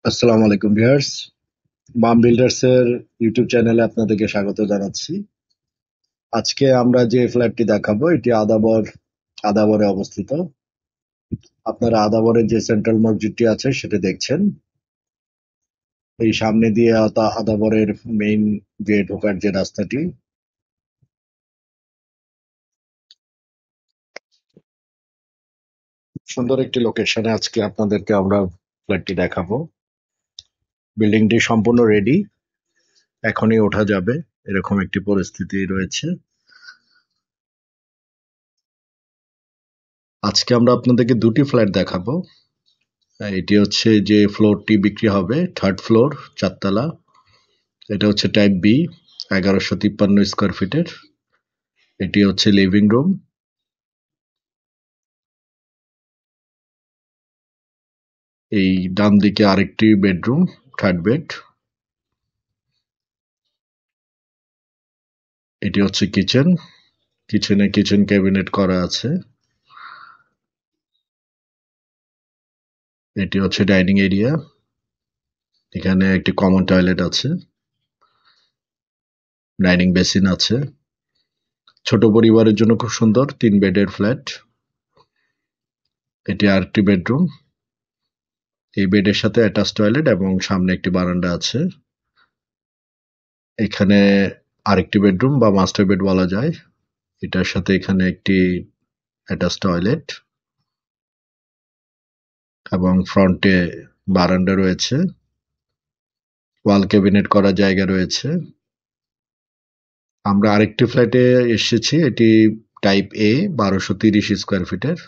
আসসালামু আলাইকুম ভিউয়ার্স। মাম বিল্ডার্স এর ইউটিউব চ্যানেলে আপনাদেরকে স্বাগত জানাচ্ছি। আজকে আমরা যে ফ্ল্যাটটি দেখাবো এটি আদাবরে অবস্থিত। আপনারা আদাবরের যে সেন্ট্রাল মসজিদটি আছে সেটা দেখছেন। এই সামনে দিয়ে আদাবরের মেইন যে ঢোকার যে রাস্তাটি, সুন্দর একটি লোকেশনে আজকে আপনাদেরকে আমরা ফ্ল্যাটটি দেখাবো। বিল্ডিংটি সম্পূর্ণ রেডি, এখনই ওঠা যাবে এরকম একটি পরিস্থিতি রয়েছে। আজকে আমরা আপনাদেরকে দুটি ফ্ল্যাট দেখাবো। এটি হচ্ছে যে ফ্লোরটি বিক্রি হবে, থার্ড ফ্লোর, 4 তলা। এটা হচ্ছে টাইপ বি, 1153 স্কোয়ার ফিটের। এটি হচ্ছে লিভিং রুম। এই ডান দিকে আরেকটি বেডরুম, থার্ড বেড। এটি হচ্ছে কিচেন। কিচেন ক্যাবিনেট করা আছে। এটি হচ্ছে ডাইনিং এরিয়া। এখানে একটি কমন টয়লেট আছে, ডাইনিং বেসিন আছে। ছোট পরিবারের জন্য খুব সুন্দর 3 বেডের ফ্ল্যাট। এটি আরেকটি বেডরুম। এই বেডের সাথে অ্যাটাচ টয়লেট এবং সামনে একটি বারান্দা আছে। এখানে আরেকটি বেডরুম বা মাস্টার বেড বলা যায়। এটার সাথে এখানে একটি অ্যাটাচ টয়লেট এবং ফ্রন্টে বারান্দা রয়েছে। ওয়াল ক্যাবিনেট করা জায়গা রয়েছে। আমরা আরেকটি ফ্ল্যাটে এসেছি, এটি টাইপ এ, 1230 স্কোয়ার ফিটের।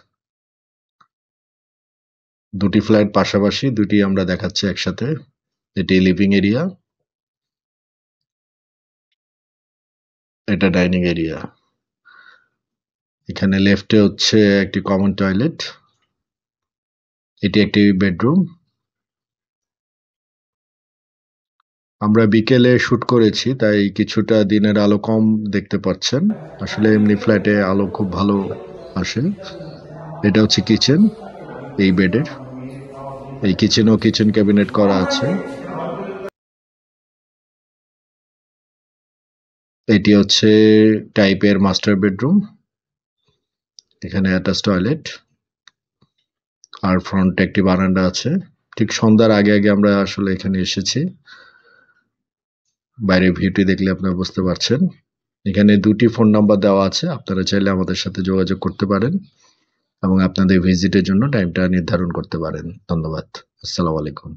দুটি ফ্ল্যাট পাশাপাশি, দুটি আমরা দেখাচ্ছি একসাথে। এটি লিভিং এরিয়া, এটা ডাইনিং এরিয়া। এখানে লেফটে হচ্ছে একটি কমন টয়লেট। এটি একটি বেডরুম। আমরা বিকেলে শুট করেছি, তাই কিছুটা দিনের আলো কম দেখতে পাচ্ছেন। আসলে এমনি ফ্ল্যাটে আলো খুব ভালো আসে। এটা হচ্ছে কিচেন এই বেডের। এই কিচেন ক্যাবিনেট করা আছে। এটি হচ্ছে টাইপের মাস্টার বেডরুম। এখানে অ্যাটাচ টয়লেট আর ফ্রন্টে একটি বারান্দা আছে। ঠিক সন্ধ্যার আগে আগে আমরা আসলে এখানে এসেছি। বাইরের ভিউটি দেখলে আপনারা বুঝতে পারছেন। এখানে দুটি ফোন নাম্বার দেওয়া আছে, আপনারা চাইলে আমাদের সাথে যোগাযোগ করতে পারেন এবং আপনাদের ভিজিটের জন্য টাইমটা নির্ধারণ করতে পারেন। ধন্যবাদ। আসসালামু আলাইকুম।